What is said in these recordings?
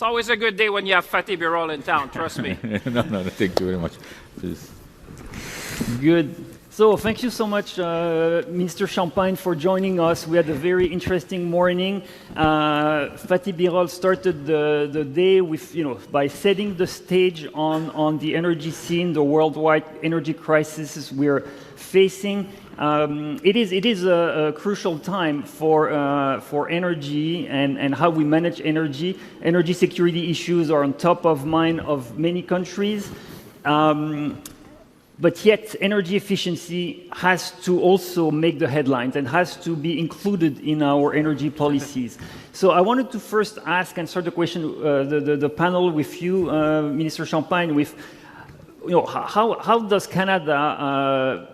It's always a good day when you have Fatih Birol in town, trust me. No, thank you very much. Please. Good. So thank you so much, Mr. Champagne, for joining us. We had a very interesting morning. Fatih Birol started the day with, by setting the stage on the energy scene, the worldwide energy crisis we're facing. It is a crucial time for energy and how we manage energy. Energy security issues are on top of mind of many countries. But yet, energy efficiency has to also make the headlines and has to be included in our energy policies. So I wanted to first ask and start the question, the panel with you, Minister Champagne, with how does Canada,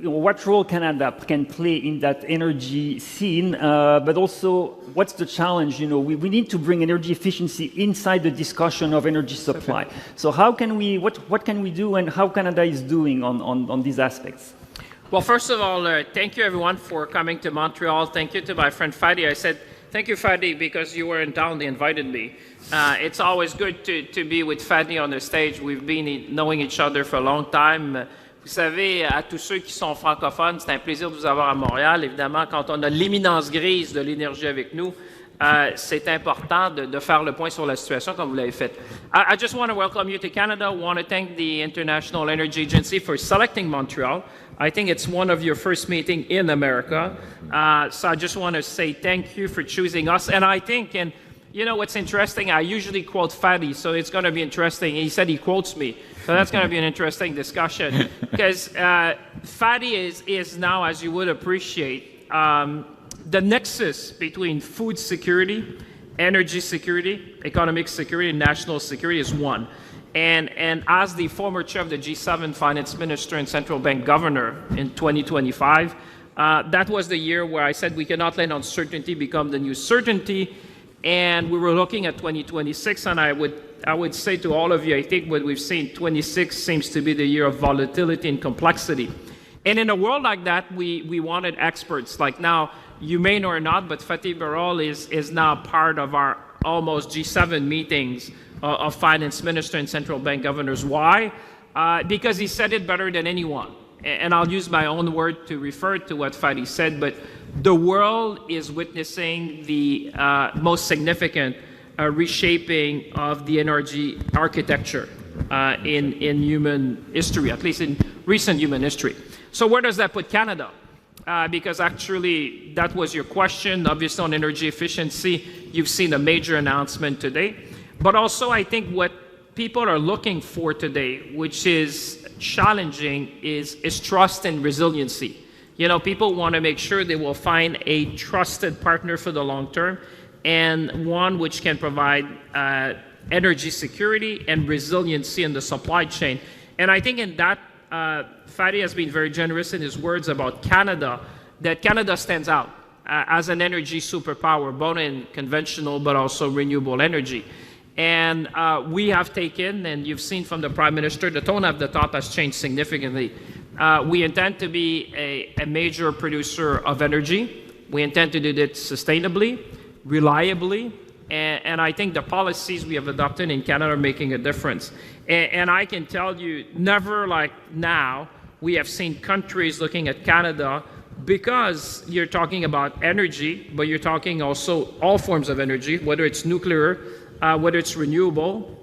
what role Canada can play in that energy scene, but also what's the challenge? We need to bring energy efficiency inside the discussion of energy supply. So how can we, what can we do, and how Canada is doing on these aspects? Well, first of all, thank you everyone for coming to Montreal. Thank you to my friend Fatih. I said, thank you, Fatih, because you were in town, they invited me. It's always good to be with Fatih on the stage. We've been knowing each other for a long time. Vous savez, à tous ceux qui sont francophones, c'est un plaisir de vous avoir à Montréal. Évidemment, quand on a l'imminence grise de l'énergie avec nous, c'est important de faire le point sur la situation comme vous l'avez fait. I just want to welcome you to Canada. I want to thank the International Energy Agency for selecting Montreal. I think it's one of your first meetings in America. So I just want to say thank you for choosing us. And I think, and you know what's interesting, I usually quote Fatih, so it's going to be interesting. He said he quotes me. So that's going to be an interesting discussion. Because Fatih is now, as you would appreciate, the nexus between food security, energy security, economic security, and national security is one. And as the former chair of the G7 finance minister and central bank governor in 2025, that was the year where I said we cannot let uncertainty become the new certainty. And we were looking at 2026, and I would say to all of you, I think what we've seen, 26 seems to be the year of volatility and complexity. And in a world like that, we wanted experts. Like now, you may know or not, but Fatih Birol is now part of our almost G7 meetings of finance minister and central bank governors. Why? Because he said it better than anyone. And I'll use my own word to refer to what Fatih said, but the world is witnessing the most significant reshaping of the energy architecture in human history, at least in recent human history. So where does that put Canada? Because actually, that was your question. Obviously, on energy efficiency, you've seen a major announcement today. But also, I think what people are looking for today, which is challenging, is trust and resiliency. People want to make sure they will find a trusted partner for the long term, and one which can provide energy security and resiliency in the supply chain. And I think in that, Fatih has been very generous in his words about Canada, that Canada stands out as an energy superpower, both in conventional but also renewable energy. And we have taken, and you've seen from the Prime Minister, the tone at the top has changed significantly. We intend to be a major producer of energy. We intend to do that sustainably, reliably, and I think the policies we have adopted in Canada are making a difference. And I can tell you, never like now, we have seen countries looking at Canada, because you're talking about energy, but you're talking also all forms of energy, whether it's nuclear, whether it's renewable,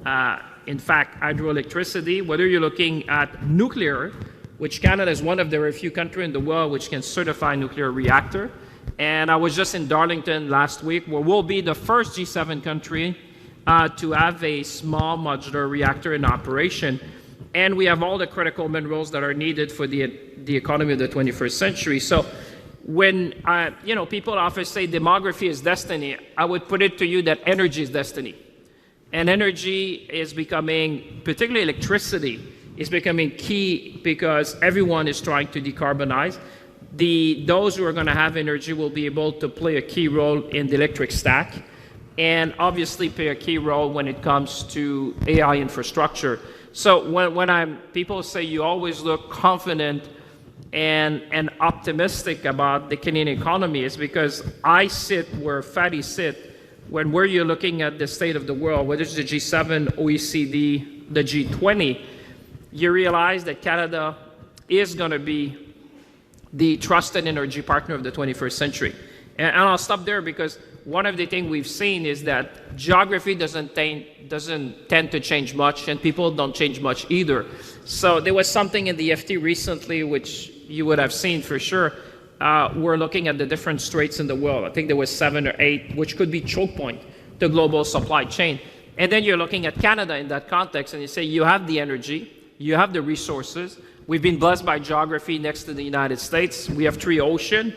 in fact, hydroelectricity, whether you're looking at nuclear, which Canada is one of the very few countries in the world which can certify a nuclear reactor. And I was just in Darlington last week, where we'll be the first G7 country to have a small modular reactor in operation. And we have all the critical minerals that are needed for the economy of the 21st century. So when people often say demography is destiny, I would put it to you that energy is destiny. And energy is becoming, particularly electricity, is becoming key because everyone is trying to decarbonize. Those who are going to have energy will be able to play a key role in the electric stack, and obviously play a key role when it comes to AI infrastructure. So when people say you always look confident and optimistic about the Canadian economy, is because I sit where Fatih sit when you're looking at the state of the world, whether it's the G7, OECD, the G20, you realize that Canada is going to be the trusted energy partner of the 21st century. And I'll stop there because one of the things we've seen is that geography doesn't tend to change much, and people don't change much either. So there was something in the FT recently, which you would have seen for sure. We're looking at the different straits in the world. I think there was 7 or 8, which could be choke point to global supply chain. And then you're looking at Canada in that context, and you say you have the energy, you have the resources. We've been blessed by geography next to the United States. We have 3 oceans.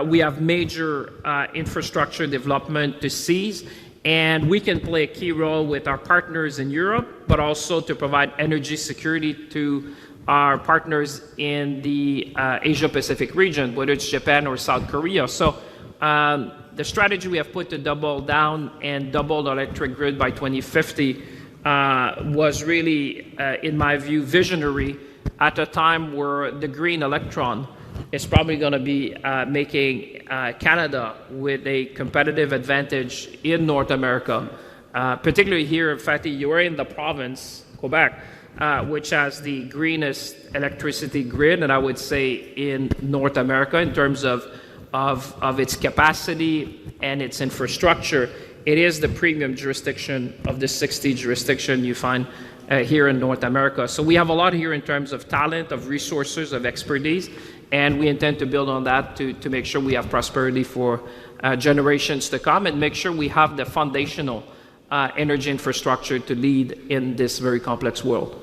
We have major infrastructure development to seize, and we can play a key role with our partners in Europe, but also to provide energy security to our partners in the Asia-Pacific region, whether it's Japan or South Korea. So the strategy we have put to double down and double the electric grid by 2050 was really, in my view, visionary at a time where the green electron is probably going to be making Canada with a competitive advantage in North America, particularly here. Fatih, you are in the province, Quebec, which has the greenest electricity grid, and I would say in North America in terms of its capacity and its infrastructure. It is the premium jurisdiction of the 60 jurisdiction you find here in North America. So we have a lot here in terms of talent, of resources, of expertise, and we intend to build on that to make sure we have prosperity for generations to come and make sure we have the foundational energy infrastructure to lead in this very complex world.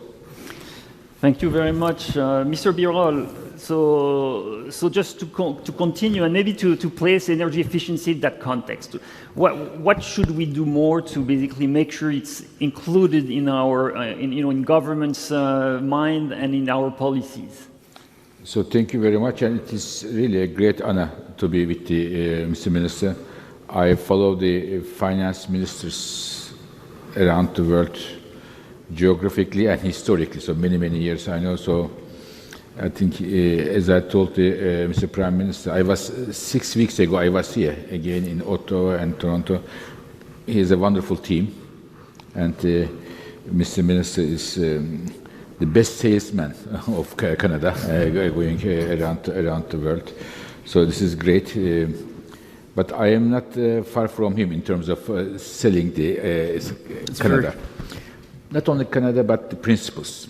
Thank you very much, Mr. Birol. So just to continue and maybe to place energy efficiency in that context, what should we do more to basically make sure it's included in our in government's mind and in our policies? So thank you very much, and it is really a great honor to be with the Mr. Minister. I follow the finance ministers around the world geographically and historically, so many years I know. So I think, as I told Mr. Prime Minister, I was 6 weeks ago, I was here again in Ottawa and Toronto. He has a wonderful team, and Mr. Minister is the best salesman of Canada, going around the world. So this is great. But I am not far from him in terms of selling the Canada. Not only Canada, but the principles.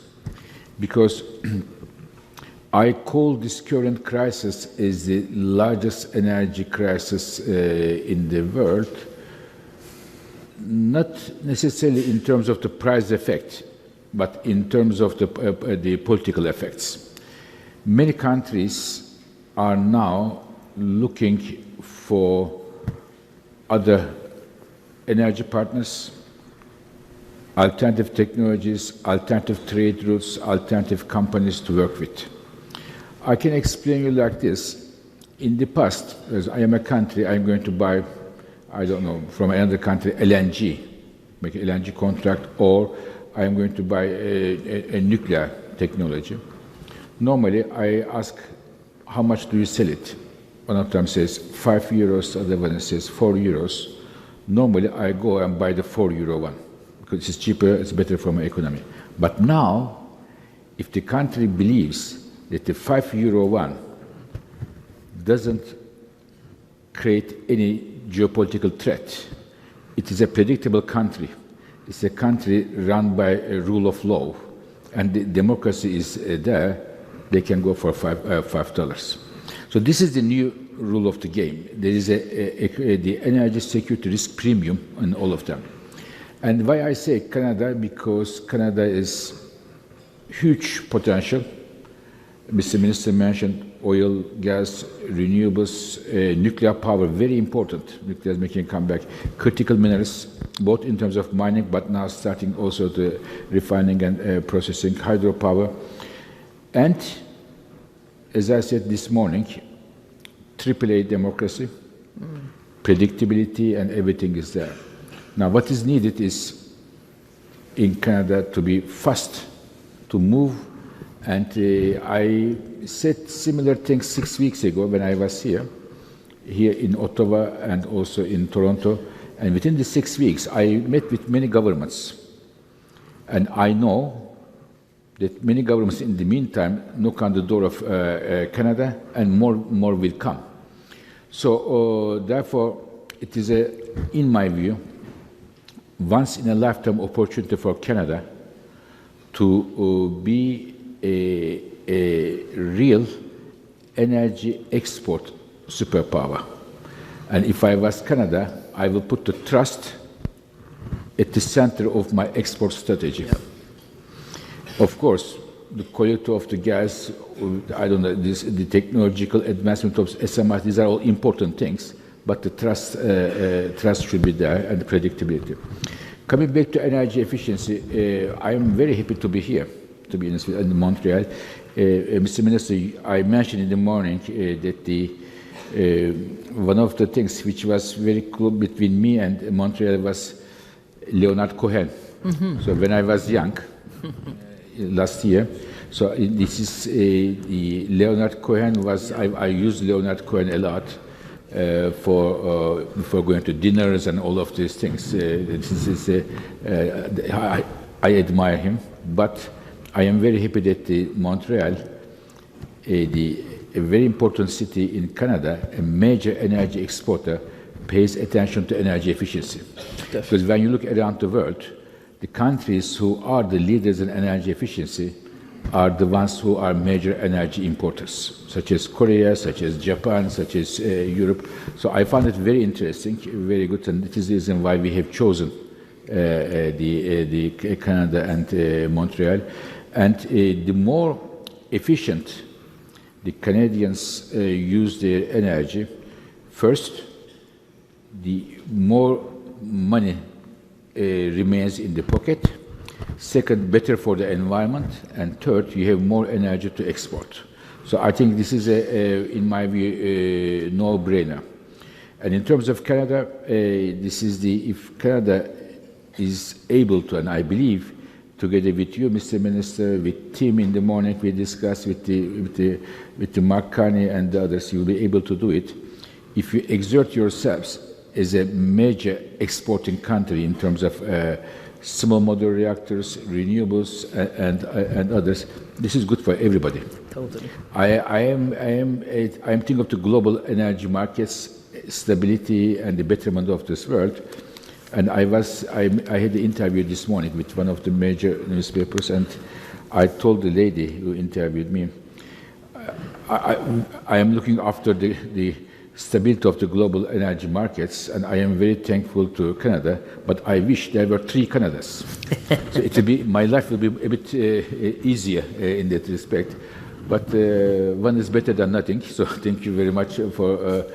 Because I call this current crisis as the largest energy crisis in the world, not necessarily in terms of the price effect, but in terms of the political effects. Many countries are now looking for other energy partners, alternative technologies, alternative trade routes, alternative companies to work with. I can explain you like this. In the past, as I am a country, I'm going to buy, I don't know, from another country, LNG, make an LNG contract, or I'm going to buy a nuclear technology. Normally, I ask, how much do you sell it? One of them says 5 euros, the other one says 4 euros. Normally, I go and buy the 4 euro one, because it's cheaper, it's better for my economy. But now, if the country believes that the 5 euro one doesn't create any geopolitical threat, it is a predictable country. It's a country run by a rule of law, and the democracy is there, they can go for $5. So this is the new rule of the game. There is the energy security risk premium in all of them. And why I say Canada, because Canada is huge potential. Mr. Minister mentioned oil, gas, renewables, nuclear power, very important. Nuclear is making a comeback. Critical minerals, both in terms of mining, but now starting also the refining and processing, hydropower. And, as I said this morning, AAA democracy, predictability, and everything is there. Now, what is needed is in Canada to be fast, to move. And I said similar things 6 weeks ago when I was here in Ottawa and also in Toronto. And within the 6 weeks, I met with many governments. And I know that many governments in the meantime knock on the door of Canada, and more will come. So therefore, it is, in my view, once in a lifetime opportunity for Canada to be a real energy export superpower. And if I was Canada, I will put the trust at the center of my export strategy. Yep. Of course, the quality of the gas, I don't know, the technological advancement of SMRs, these are all important things, but the trust should be there, and the predictability. Coming back to energy efficiency, I am very happy to be here, to be honest, in Montreal. Mr. Minister, I mentioned in the morning that one of the things which was very close between me and Montreal was Leonard Cohen. Mm-hmm. So when I was young, last year, so this is the Leonard Cohen was, I used Leonard Cohen a lot for going to dinners and all of these things. I admire him, but I am very happy that Montreal, a very important city in Canada, a major energy exporter, pays attention to energy efficiency. Definitely. Because when you look around the world, the countries who are the leaders in energy efficiency are the ones who are major energy importers, such as Korea, such as Japan, such as Europe. So I found it very interesting, very good, and it is the reason why we have chosen the Canada and Montreal. And the more efficient the Canadians use their energy, first, the more money remains in the pocket. Second, better for the environment. And third, you have more energy to export. So I think this is, in my view, a no-brainer. And in terms of Canada, this is if Canada is able to, and I believe, together with you, Mr. Minister, with Tim in the morning, we discussed with the Mark Carney and the others, you'll be able to do it. If you exert yourselves as a major exporting country in terms of small modular reactors, renewables, and others, this is good for everybody. Totally. I am thinking of the global energy markets, stability, and the betterment of this world. And I had the interview this morning with one of the major newspapers, and I told the lady who interviewed me, I am looking after the stability of the global energy markets, and I am very thankful to Canada, but I wish there were 3 Canadas. So my life will be a bit easier in that respect. But one is better than nothing, so thank you very much for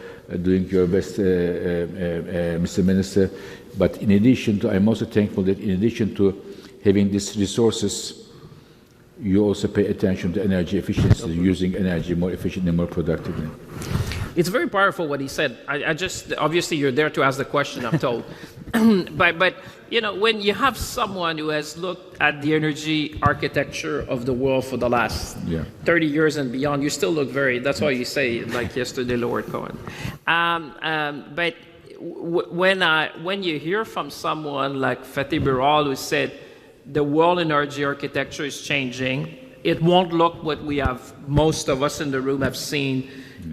doing your best, Mr. Minister. But in addition to, I'm also thankful that in addition to having these resources, you also pay attention to energy efficiency, using energy more efficiently, more productively. It's very powerful what he said. I just, obviously you're there to ask the question, I'm told. but you know, when you have someone who has looked at the energy architecture of the world for the last 30 years and beyond, you still look that's why you say, like yesterday, Lord Cohen. But when you hear from someone like Fatih Birol, who said, the world energy architecture is changing, it won't look what we have, most of us in the room have seen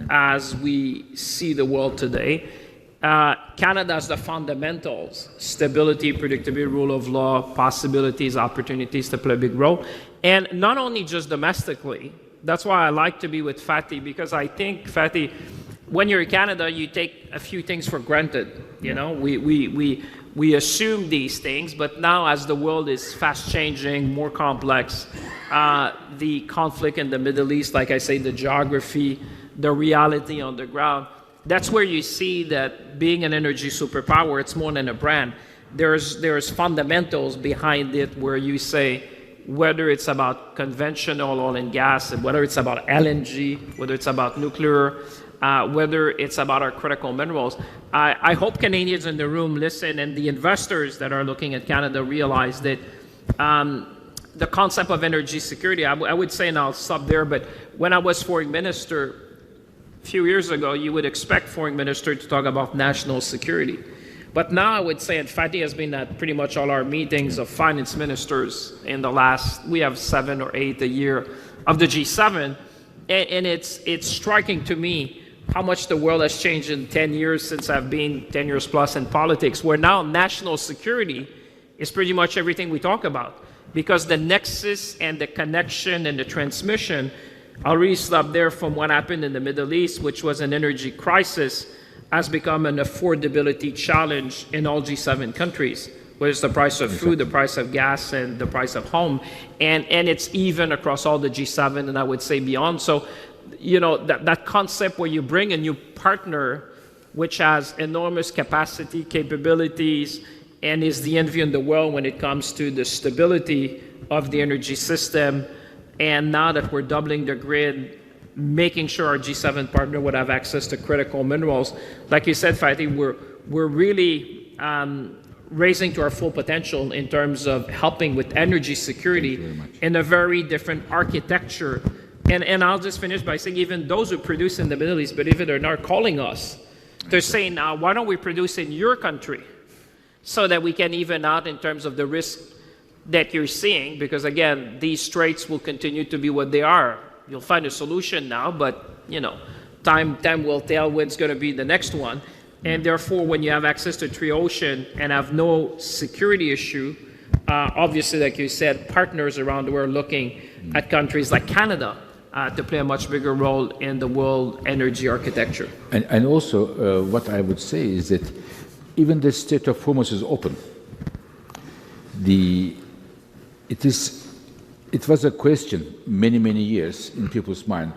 as we see the world today. Canada has the fundamentals: stability, predictability, rule of law, possibilities, opportunities to play a big role. And not only just domestically, that's why I like to be with Fatih, because I think, Fatih, when you're in Canada, you take a few things for granted. You know, we assume these things, but now as the world is fast changing, more complex, the conflict in the Middle East, like I say, the geography, the reality on the ground, that's where you see that being an energy superpower, it's more than a brand. There's fundamentals behind it where you say, whether it's about conventional oil and gas, whether it's about LNG, whether it's about nuclear, whether it's about our critical minerals. I hope Canadians in the room listen, and the investors that are looking at Canada realize that the concept of energy security, I would say, and I'll stop there, but when I was foreign minister a few years ago, you would expect foreign minister to talk about national security. But now I would say, and Fatih has been at pretty much all our meetings of finance ministers in the last, we have 7 or 8 a year of the G7, and it's striking to me how much the world has changed in 10 years since I've been 10 years plus in politics, where now national security is pretty much everything we talk about. Because the nexus and the connection and the transmission, I'll really stop there from what happened in the Middle East, which was an energy crisis, has become an affordability challenge in all G7 countries, whether it's the price of food, the price of gas, and the price of home. And it's even across all the G7, and I would say beyond. So, you know, that concept where you bring a new partner which has enormous capacity, capabilities, and is the envy in the world when it comes to the stability of the energy system. And now that we're doubling the grid, making sure our G7 partner would have access to critical minerals. Like you said, Fatih, we're really raising to our full potential in terms of helping with energy security in a very different architecture. And I'll just finish by saying even those who produce in the Middle East, believe it or not, are calling us. They're saying, why don't we produce in your country so that we can even out in terms of the risk that you're seeing? Because again, these straits will continue to be what they are. You'll find a solution now, but you know, time will tell when's going to be the next one. And therefore, when you have access to three ocean and have no security issue, obviously, like you said, partners around the world looking at countries like Canada to play a much bigger role in the world energy architecture. And also, what I would say is that even the Strait of Hormuz is open. It was a question many years in people's mind.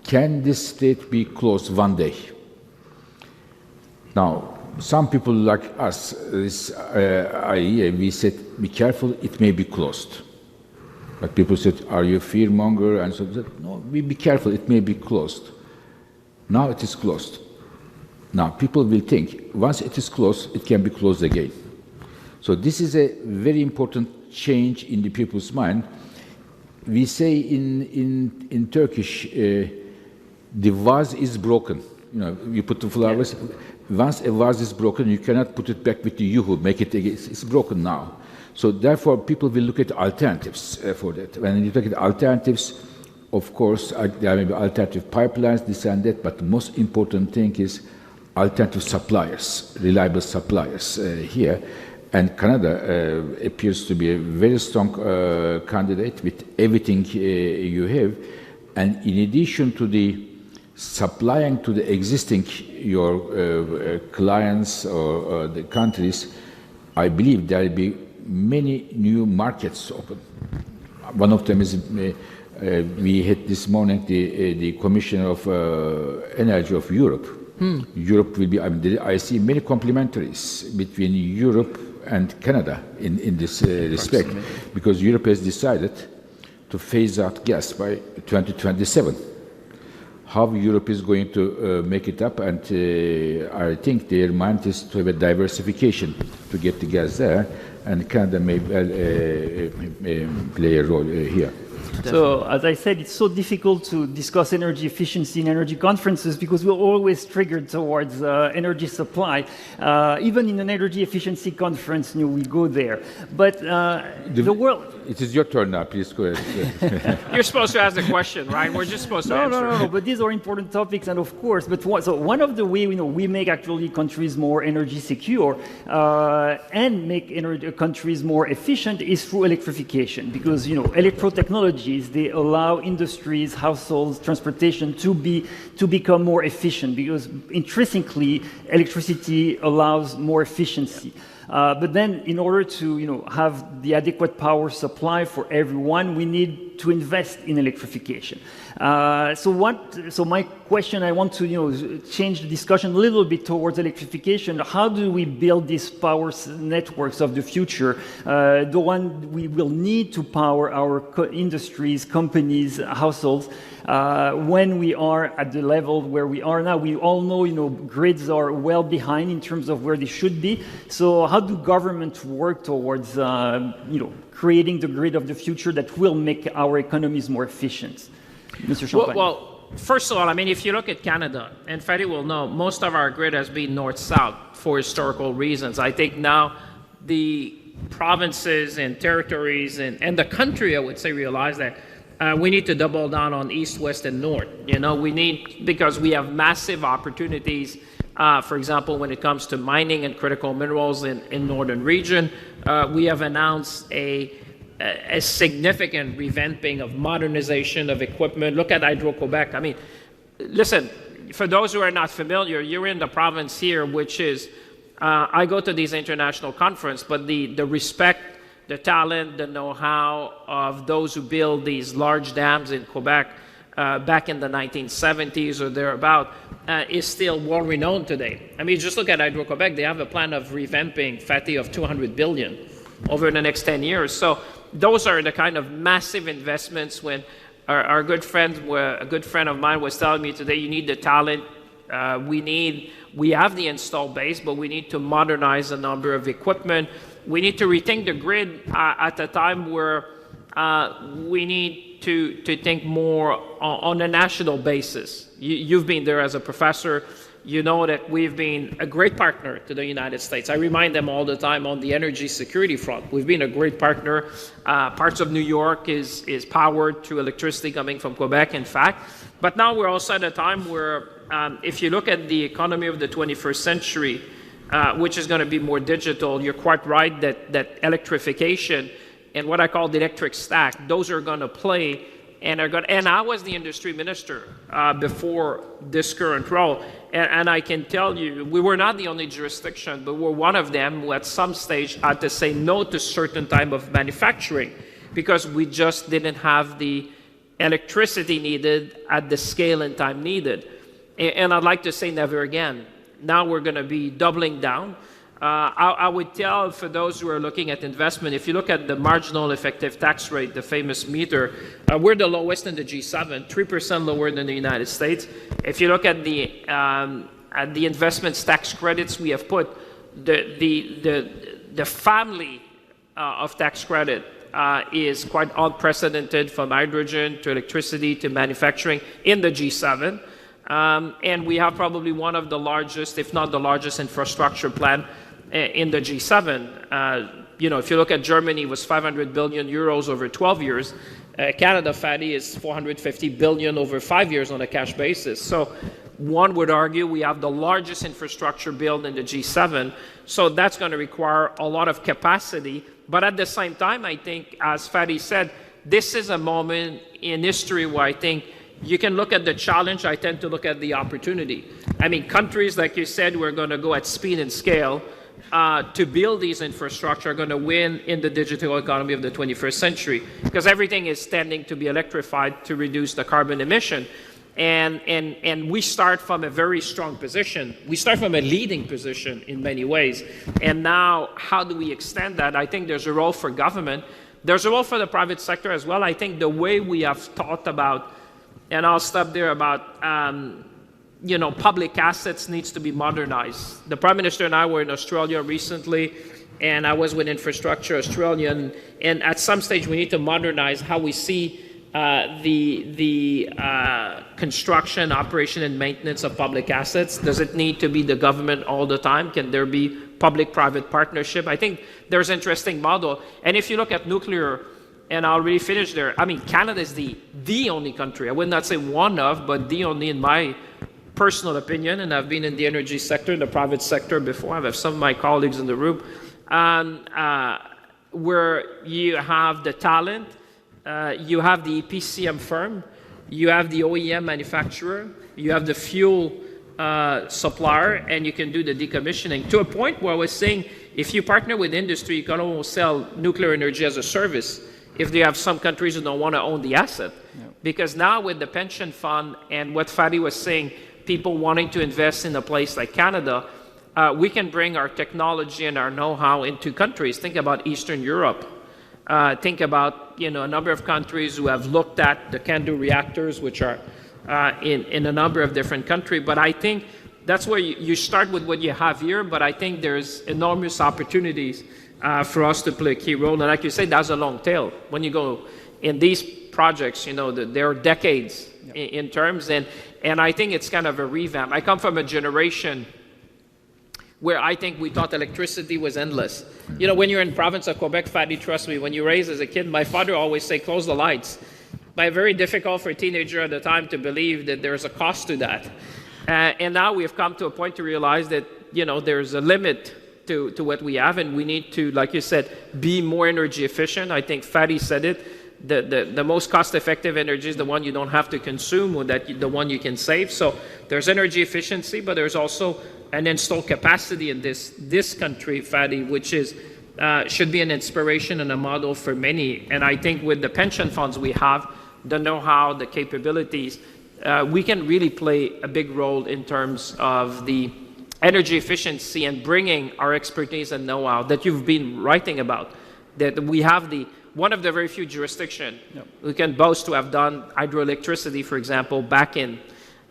Can this strait be closed one day? Now, some people like us, this IEA, we said, be careful, it may be closed. But people said, are you a fearmonger? And so, no, be careful, it may be closed. Now it is closed. Now, people will think, once it is closed, it can be closed again. So this is a very important change in the people's mind. We say in Turkish, the vase is broken. You know, you put the flowers. Yeah. Once a vase is broken, you cannot put it back with the yuhu, make it again. It's broken now. So therefore, people will look at alternatives for that. When you look at alternatives, of course, there may be alternative pipelines, this and that, but the most important thing is alternative suppliers, reliable suppliers here. And Canada appears to be a very strong candidate with everything you have. And in addition to the supplying to the existing your clients or the countries, I believe there will be many new markets open. One of them is we had this morning the Commissioner of Energy of Europe. Europe will be. I see many complementaries between Europe and Canada in this respect, because Europe has decided to phase out gas by 2027. How Europe is going to make it up, and I think their mind is to have a diversification to get the gas there, and Canada may play a role here. So, as I said, it's so difficult to discuss energy efficiency in energy conferences because we're always triggered towards energy supply. Even in an energy efficiency conference, you know, we go there. But the world... It is your turn now, please go ahead. You're supposed to ask the question, right? We're just supposed to answer. No, but these are important topics, and of course, but one of the ways we make actually countries more energy secure and make countries more efficient is through electrification, because electro technologies, they allow industries, households, transportation to become more efficient, because intrinsically electricity allows more efficiency. But then, in order to have the adequate power supply for everyone, we need to invest in electrification. So my question, I want to change the discussion a little bit towards electrification. How do we build these power networks of the future, the one we will need to power our industries, companies, households? When we are at the level where we are now, we all know, grids are well behind in terms of where they should be. So how do governments work towards, creating the grid of the future that will make our economies more efficient? Mr. Champagne. Well, first of all, I mean, if you look at Canada, and Fatih will know, most of our grid has been north-south for historical reasons. I think now the provinces and territories and the country, I would say, realize that we need to double down on east, west, and north. You know, we need, because we have massive opportunities, for example, when it comes to mining and critical minerals in northern region. We have announced a significant revamping of modernization of equipment. Look at Hydro-Quebec. I mean, listen, for those who are not familiar, you're in the province here, which is, I go to these international conferences, but the respect, the talent, the know-how of those who build these large dams in Quebec back in the 1970s or thereabout is still well-renowned today. I mean, just look at Hydro-Quebec. They have a plan of revamping, Fatih, of $200 billion over the next 10 years. So those are the kind of massive investments. When our good friend, a good friend of mine was telling me today, you need the talent. We have the install base, but we need to modernize a number of equipment. We need to rethink the grid at a time where we need to think more on a national basis. You've been there as a professor. You know that we've been a great partner to the United States. I remind them all the time on the energy security front. We've been a great partner. Parts of New York is powered through electricity coming from Quebec, in fact. But now we're also at a time where if you look at the economy of the 21st century, which is going to be more digital, you're quite right that electrification and what I call the electric stack, those are going to play and are going. And I was the industry minister before this current role, and I can tell you, we were not the only jurisdiction, but we're one of them who at some stage had to say no to certain type of manufacturing because we just didn't have the electricity needed at the scale and time needed. And I'd like to say never again. Now we're going to be doubling down. I would tell for those who are looking at investment, if you look at the marginal effective tax rate, the famous meter, we're the lowest in the G7, 3% lower than the United States. If you look at the investments tax credits we have put, the family of tax credit is quite unprecedented, from hydrogen to electricity to manufacturing in the G7. And we have probably one of the largest, if not the largest, infrastructure plan in the G7. You know, if you look at Germany, it was 500 billion euros over 12 years. Canada, Fatih, is 450 billion over 5 years on a cash basis. So one would argue we have the largest infrastructure build in the G7. So that's going to require a lot of capacity. But at the same time, I think, as Fatih said, this is a moment in history where I think you can look at the challenge. I tend to look at the opportunity. I mean, countries, like you said, we're going to go at speed and scale to build these infrastructure, are going to win in the digital economy of the 21st century because everything is tending to be electrified to reduce the carbon emission. And we start from a very strong position. We start from a leading position in many ways. And now, how do we extend that? I think there's a role for government. There's a role for the private sector as well. I think the way we have thought about, and I'll stop there, about you know, public assets needs to be modernized. The Prime Minister and I were in Australia recently, and I was with Infrastructure Australia, and at some stage we need to modernize how we see the construction, operation, and maintenance of public assets. Does it need to be the government all the time? Can there be public-private partnership? I think there's an interesting model. And if you look at nuclear, and I'll really finish there, I mean, Canada is the only country, I would not say one of, but the only, in my personal opinion, and I've been in the energy sector, in the private sector before, I have some of my colleagues in the room, where you have the talent, you have the EPCM firm, you have the OEM manufacturer, you have the fuel supplier, and you can do the decommissioning. To a point where I was saying, if you partner with industry, you can almost sell nuclear energy as a service if they have some countries who don't want to own the asset. Yep. Because now with the pension fund and what Fatih was saying, people wanting to invest in a place like Canada, we can bring our technology and our know-how into countries. Think about Eastern Europe. Think about, you know, a number of countries who have looked at the CANDU reactors, which are in a number of different countries. But I think that's where you start with what you have here, but I think there's enormous opportunities for us to play a key role. And like you say, that's a long tail. When you go in these projects, you know, there are decades in terms, and I think it's kind of a revamp. I come from a generation where I think we thought electricity was endless. You know, when you're in the province of Quebec, Fatih, trust me, when you raise as a kid, my father always say, close the lights. But very difficult for a teenager at the time to believe that there's a cost to that. And now we've come to a point to realize that, you know, there's a limit to what we have, and we need to, like you said, be more energy efficient. I think Fatih said it. The most cost-effective energy is the one you don't have to consume, or the one you can save. So there's energy efficiency, but there's also an installed capacity in this country, Fatih, which is should be an inspiration and a model for many. And I think with the pension funds we have, the know-how, the capabilities, we can really play a big role in terms of the energy efficiency and bringing our expertise and know-how that you've been writing about. That we have one of the very few jurisdictions we can boast to have done hydroelectricity, for example, back in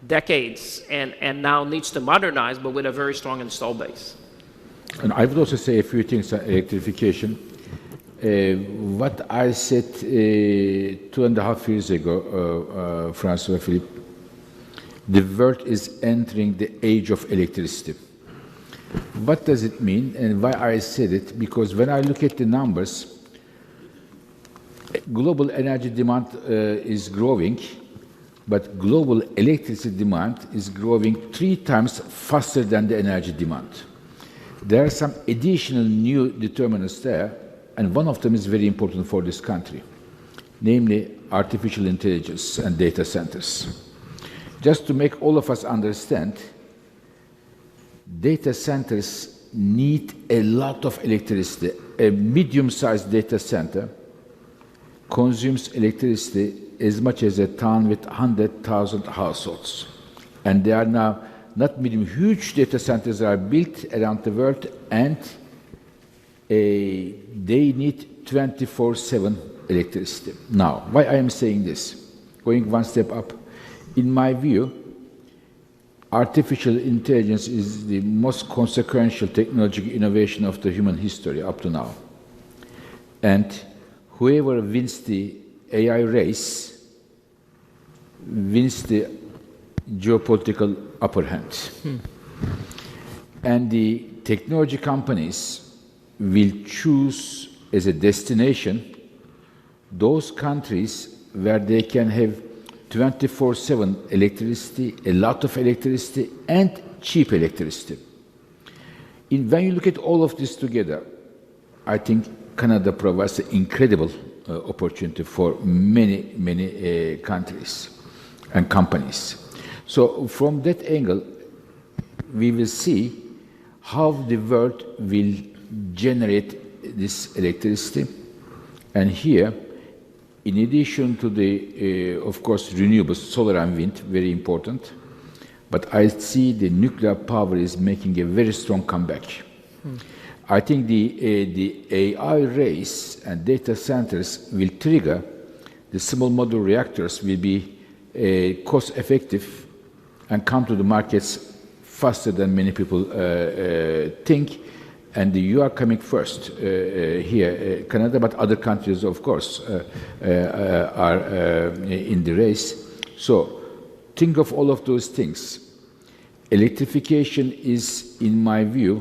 decades, and now needs to modernize, but with a very strong install base. And I would also say a few things on electrification. What I said 2.5 years ago, François-Philippe, the world is entering the age of electricity. What does it mean, and why I said it? Because when I look at the numbers, global energy demand is growing, but global electricity demand is growing 3 times faster than the energy demand. There are some additional new determinants there, and one of them is very important for this country, namely artificial intelligence and data centers. Just to make all of us understand, data centers need a lot of electricity. A medium-sized data center consumes electricity as much as a town with 100,000 households. And they are now not medium, huge data centers are built around the world, and they need 24/7 electricity. Now, why I am saying this? Going one step up. In my view, artificial intelligence is the most consequential technological innovation of the human history up to now. And whoever wins the AI race wins the geopolitical upper hand. And the technology companies will choose as a destination those countries where they can have 24/7 electricity, a lot of electricity, and cheap electricity. When you look at all of this together, I think Canada provides an incredible opportunity for many, many countries and companies. So from that angle, we will see how the world will generate this electricity. And here, in addition to the, of course, renewables, solar and wind, very important, but I see the nuclear power is making a very strong comeback. I think the AI race and data centers will trigger, the small modular reactors will be cost-effective and come to the markets faster than many people think. And you are coming first here, Canada, but other countries, of course, are in the race. So think of all of those things. Electrification is, in my view,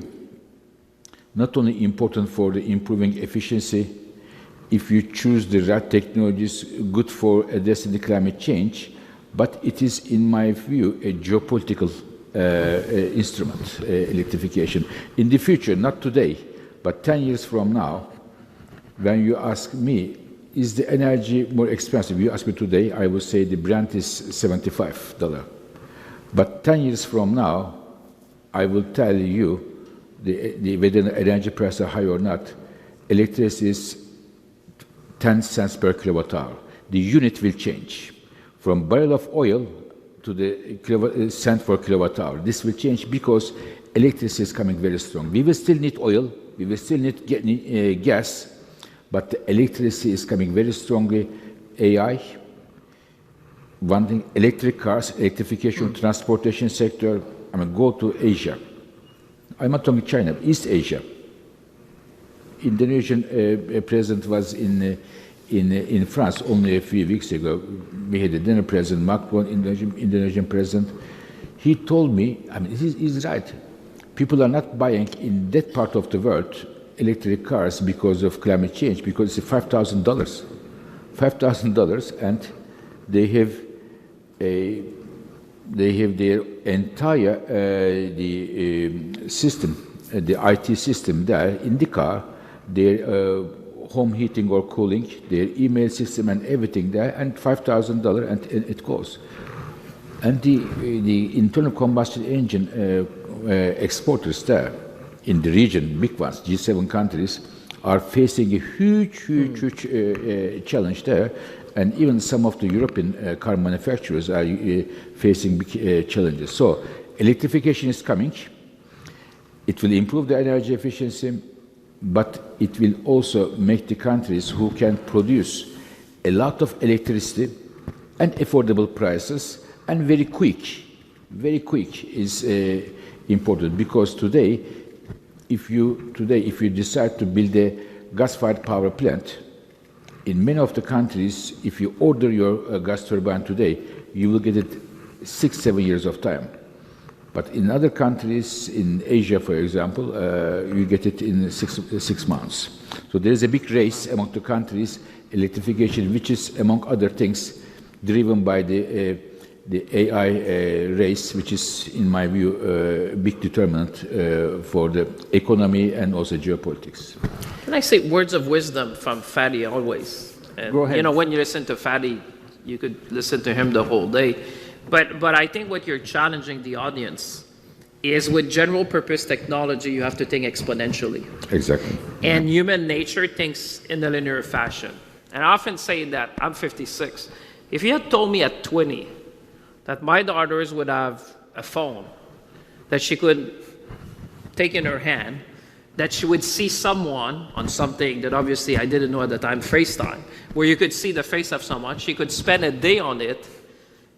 not only important for the improving efficiency, if you choose the right technologies, good for addressing the climate change, but it is, in my view, a geopolitical instrument, electrification. In the future, not today, but 10 years from now, when you ask me, is the energy more expensive? You ask me today, I will say the Brent is $75. But 10 years from now, I will tell you whether the energy prices are high or not. Electricity is 10 cents per kilowatt hour. The unit will change from barrel of oil to the cent per kilowatt hour. This will change because electricity is coming very strong. We will still need oil, we will still need gas, but the electricity is coming very strongly. AI, one thing, electric cars, electrification, transportation sector. I mean, go to Asia. I'm not talking China, East Asia. Indonesian president was in In France, only a few weeks ago, we had a dinner president, Macron, Indonesian president. He told me, I mean, he's right. People are not buying in that part of the world electric cars because of climate change, because it's $5,000. $5,000, and they have their entire system, the IT system there in the car, their home heating or cooling, their email system and everything there, and $5,000, and it goes. And the internal combustion engine exporters there in the region, big ones, G7 countries, are facing a huge challenge there. And even some of the European car manufacturers are facing big challenges. So electrification is coming. It will improve the energy efficiency, but it will also make the countries who can produce a lot of electricity and affordable prices and very quick is important, because today, if you decide to build a gas-fired power plant, in many of the countries, if you order your gas turbine today, you will get it 6-7 years of time. But in other countries, in Asia, for example, you get it in six months. So there is a big race among the countries, electrification, which is, among other things, driven by the AI race, which is, in my view, a big determinant for the economy and also geopolitics. Can I say words of wisdom from Fatih always? And, Go ahead. You know, when you listen to Fatih, you could listen to him the whole day. But I think what you're challenging the audience is, with general purpose technology, you have to think exponentially. Exactly. And human nature thinks in a linear fashion. And I often say that I'm 56. If you had told me at 20 that my daughters would have a phone that she could take in her hand, that she would see someone on something that obviously I didn't know at the time, FaceTime, where you could see the face of someone, she could spend a day on it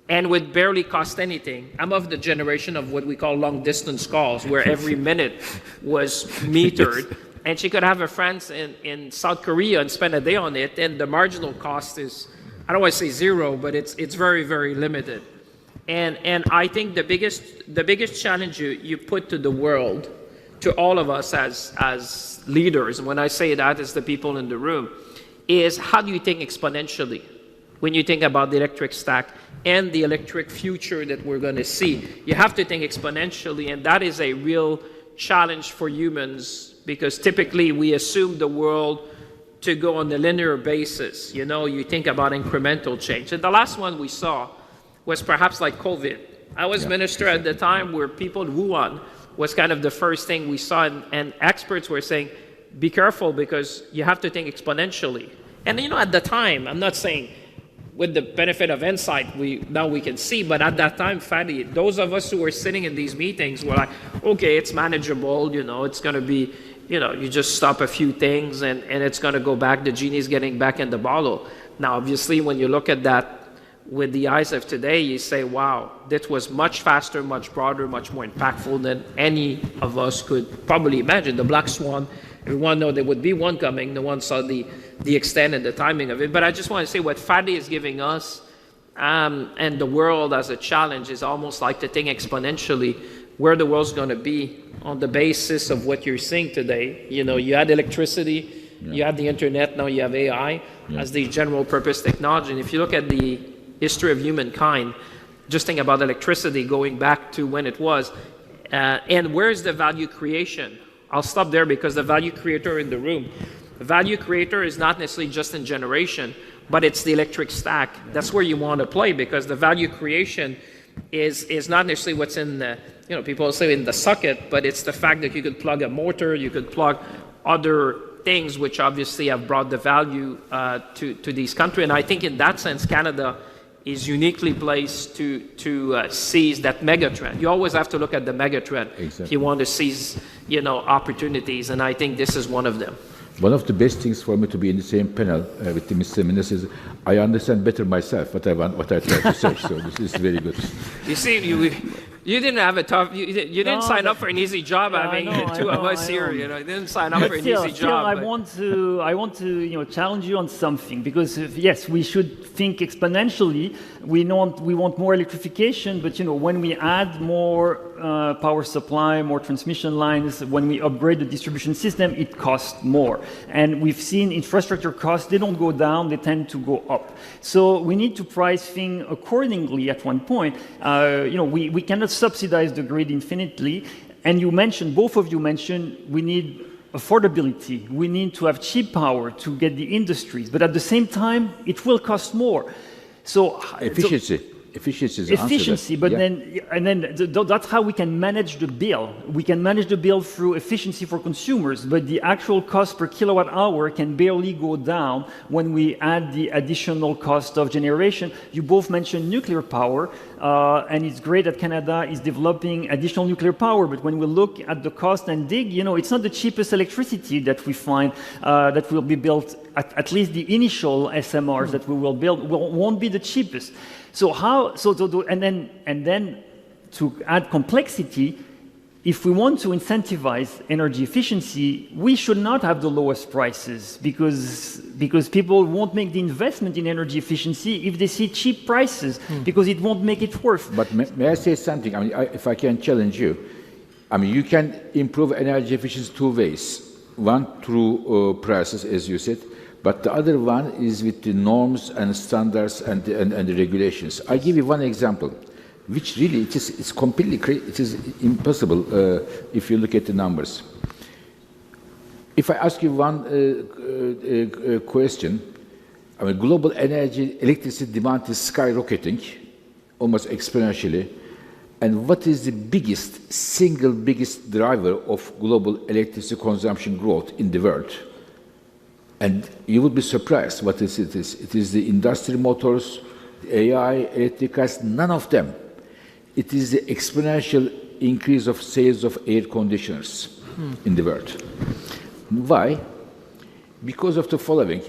and would barely cost anything. I'm of the generation of what we call long distance calls, where every minute was metered. And she could have her friends in South Korea and spend a day on it, and the marginal cost is, I don't want to say zero, but it's very, very limited. And I think the biggest challenge you put to the world, to all of us as leaders, and when I say that, it's the people in the room, is how do you think exponentially when you think about the electric stack and the electric future that we're going to see? You have to think exponentially, and that is a real challenge for humans, because typically we assume the world to go on a linear basis. You know, you think about incremental change. And the last one we saw was perhaps like COVID. I was minister at the time where people in Wuhan was kind of the first thing we saw, and experts were saying, be careful because you have to think exponentially. And you know, at the time, I'm not saying with the benefit of insight, now we can see, but at that time, Fatih, those of us who were sitting in these meetings were like, okay, it's manageable, you know, it's gonna be, you know, you just stop a few things and it's gonna go back, the genie's getting back in the bottle. Now, obviously, when you look at that with the eyes of today, you say, wow, that was much faster, much broader, much more impactful than any of us could probably imagine. The black swan, everyone know there would be one coming. No one saw the extent and the timing of it. But I just want to say what Fatih is giving us and the world as a challenge is almost like to think exponentially where the world's going to be on the basis of what you're seeing today. You know, you had electricity, you had the internet, now you have AI as the general purpose technology. And if you look at the history of humankind, just think about electricity going back to when it was. And where's the value creation? I'll stop there because the value creator in the room, the value creator is not necessarily just in generation, but it's the electric stack. That's where you want to play, because the value creation is not necessarily what's in the, you know, people say in the socket, but it's the fact that you could plug a motor, you could plug other things which obviously have brought the value to these countries. And I think in that sense, Canada is uniquely placed to seize that mega trend. You always have to look at the mega trend if you want to seize, you know, opportunities, and I think this is one of them. One of the best things for me to be in the same panel with Mr. Minister is I understand better myself what I try to say. So this is very good. You see, You didn't have a tough. You didn't No, sign but- up for an easy job. Yeah, I mean, I know, two I of know, us I here. know. You didn't sign up for an easy Still, job. I but- want to challenge you on something because yes, we should think exponentially. We want more electrification, but when we add more power supply, more transmission lines, when we upgrade the distribution system, it costs more. And we've seen infrastructure costs; they don't go down; they tend to go up. So we need to price things accordingly. At one point, we cannot subsidize the grid infinitely. And both of you mentioned, we need affordability. We need to have cheap power to get the industries, but at the same time, it will cost more. So Efficiency. Efficiency is the answer to that. efficiency, but Yeah. that's how we can manage the bill. We can manage the bill through efficiency for consumers, but the actual cost per kilowatt hour can barely go down when we add the additional cost of generation. You both mentioned nuclear power, and it's great that Canada is developing additional nuclear power, but when we look at the cost and dig, it's not the cheapest electricity that we find that will be built, at least the initial SMRs that we will build won't be the cheapest. So and then to add complexity, if we want to incentivize energy efficiency, we should not have the lowest prices because people won't make the investment in energy efficiency if they see cheap prices because it won't make it worth. But may I say something? I mean, if I can challenge you, I mean, you can improve energy efficiency two ways. One through prices, as you said, but the other one is with the norms and standards and the regulations. I give you one example, which really it's completely it is impossible if you look at the numbers. If I ask you one question, I mean, global electricity demand is skyrocketing, almost exponentially. And what is the single biggest driver of global electricity consumption growth in the world? And you would be surprised what it is. It is the industrial motors, the AI, electric cars, none of them. It is the exponential increase of sales of air conditioners in the world. Why? Because of the following.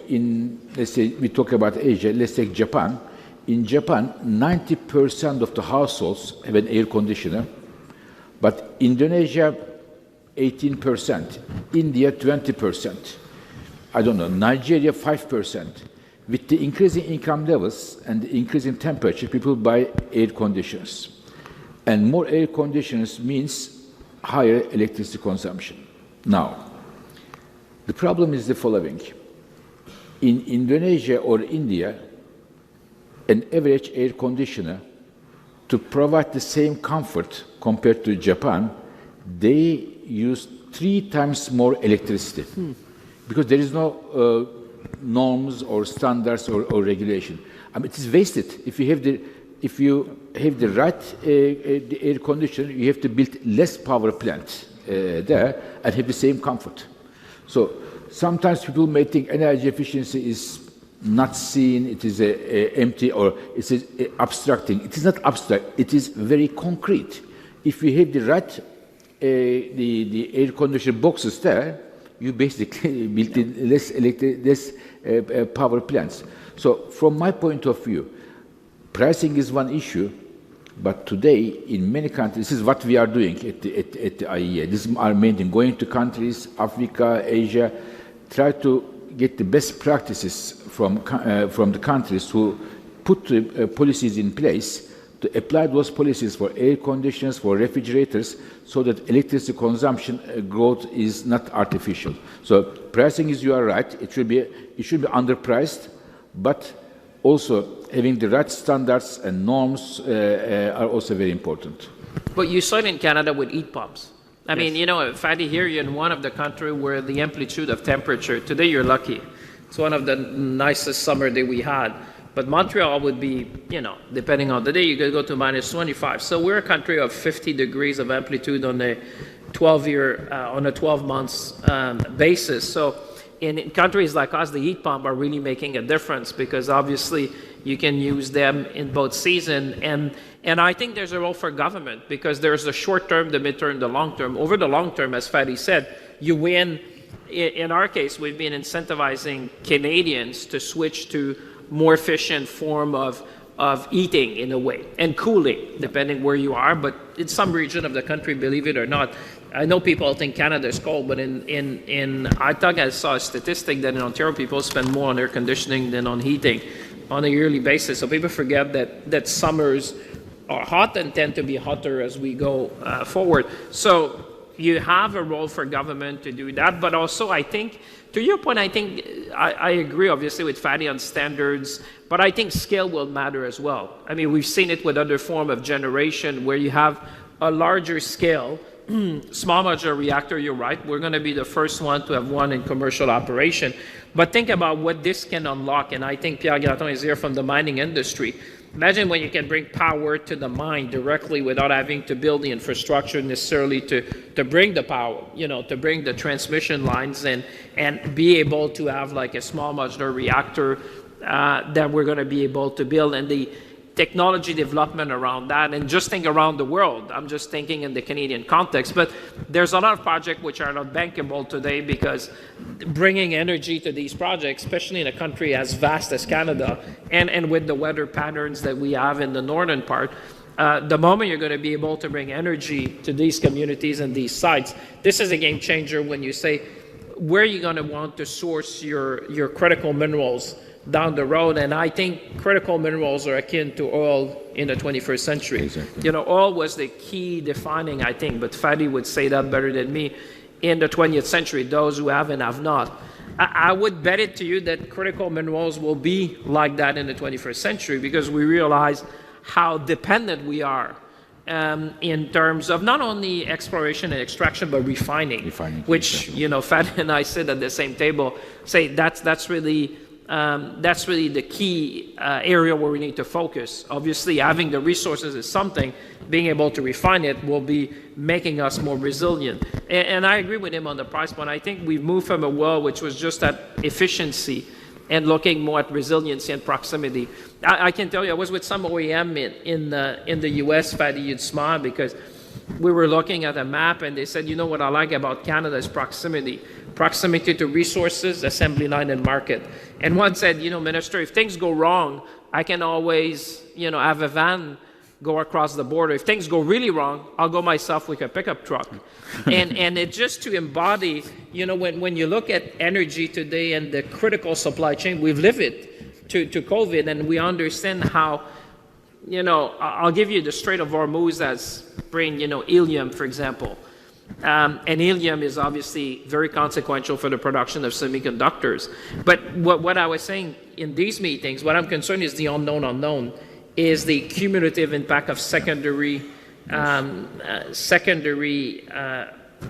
Let's say we talk about Asia, let's take Japan. In Japan, 90% of the households have an air conditioner, but Indonesia, 18%, India, 20%. I don't know, Nigeria, 5%. With the increasing income levels and the increasing temperature, people buy air conditioners. And more air conditioners means higher electricity consumption. Now, the problem is the following. In Indonesia or India, an average air conditioner, to provide the same comfort compared to Japan, they use 3 times more electricity. Because there is no norms or standards or regulation. I mean, it is wasted. If you have the right the air conditioner, you have to build less power plant there and have the same comfort. So sometimes people may think energy efficiency is not seen, it is empty or it is abstracting. It is not abstract, it is very concrete. If you have the right the air conditioner boxes there, you basically build less power plants. So from my point of view, pricing is one issue, but today in many countries, this is what we are doing at the IEA. This is our main thing, going to countries, Africa, Asia, try to get the best practices from the countries who put policies in place to apply those policies for air conditioners, for refrigerators, so that electricity consumption growth is not artificial. So pricing is, you are right, it should be underpriced, but also having the right standards and norms are also very important. But you saw it in Canada with heat pumps. I mean, Fatih, here you're in one of the country where the amplitude of temperature, today you're lucky. It's one of the nicest summer day we had. But Montreal would be, depending on the day, you could go to minus 25. So we're a country of 50 degrees of amplitude on a 12 months basis. So in countries like us, the heat pump are really making a difference because obviously you can use them in both seasons. And I think there's a role for government because there's the short term, the midterm, the long term. Over the long term, as Fatih said, you win. In our case, we've been incentivizing Canadians to switch to more efficient form of heating in a way and cooling, depending where you are. But in some region of the country, believe it or not. I know people think Canada is cold, but I thought I saw a statistic that in Ontario people spend more on air conditioning than on heating on a yearly basis. So people forget that summers are hot and tend to be hotter as we go forward. So you have a role for government to do that, but also I think, to your point, I think I agree obviously with Fatih on standards, but I think scale will matter as well. I mean, we've seen it with other form of generation where you have a larger scale, small modular reactor, you're right, we're going to be the first one to have one in commercial operation. But think about what this can unlock, and I think Pierre Graton is here from the mining industry. Imagine when you can bring power to the mine directly without having to build the infrastructure necessarily to bring the power, to bring the transmission lines and be able to have like a small modular reactor that we're going to be able to build, and the technology development around that, and just think around the world. I'm just thinking in the Canadian context, but there's a lot of projects which are not bankable today because bringing energy to these projects, especially in a country as vast as Canada, and with the weather patterns that we have in the northern part, the moment you're going to be able to bring energy to these communities and these sites, this is a game changer when you say, where are you going to want to source your critical minerals down the road? And I think critical minerals are akin to oil in the 21st century. Exactly. Oil was the key defining, I think, but Fatih would say that better than me, in the 20th century, those who have and have not. I would bet it to you that critical minerals will be like that in the 21st century because we realize how dependent we are in terms of not only exploration and extraction, but refining which, exactly. Fatih and I sit at the same table, say that's really the key area where we need to focus. Obviously, having the resources is something. Being able to refine it will be making us more resilient. And I agree with him on the price point. I think we've moved from a world which was just at efficiency and looking more at resiliency and proximity. I can tell you, I was with some OEM in the US, Fatih, you'd smile, because we were looking at a map and they said, what I like about Canada is proximity. Proximity to resources, assembly line, and market. And one said, Minister, if things go wrong, I can always, have a van go across the border. If things go really wrong, I'll go myself with a pickup truck. and it just to embody, when you look at energy today and the critical supply chain, we've lived it to COVID, and we understand how, I'll give you the Strait of Hormuz as bring, helium, for example. And helium is obviously very consequential for the production of semiconductors. But what I was saying in these meetings, what I'm concerned is the unknown is the cumulative impact of secondary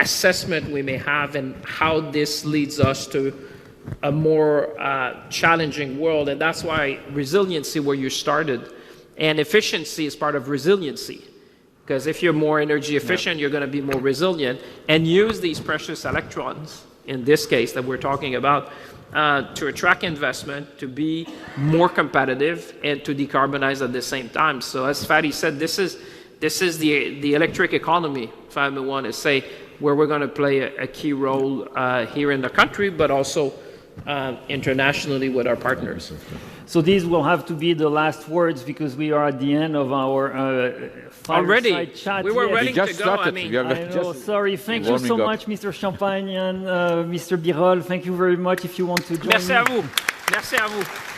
assessment we may have, and how this leads us to a more challenging world. And that's why resiliency, where you started, and efficiency is part of resiliency. Because if you're more energy efficient, you're going to be more resilient, and use these precious electrons, in this case that we're talking about, to attract investment, to be more competitive, and to decarbonize at the same time. So as Fatih said, this is the electric economy, if I want to say, where we're going to play a key role here in the country, but also internationally with our partners. So these will have to be the last words, because we are at the end of our fireside chat. We were ready to go. Started. I know, sorry. Thank you so much, Mr. Champagne and Mr. Birol. Thank you very much. If you want to join Merci à vous. Merci à vous.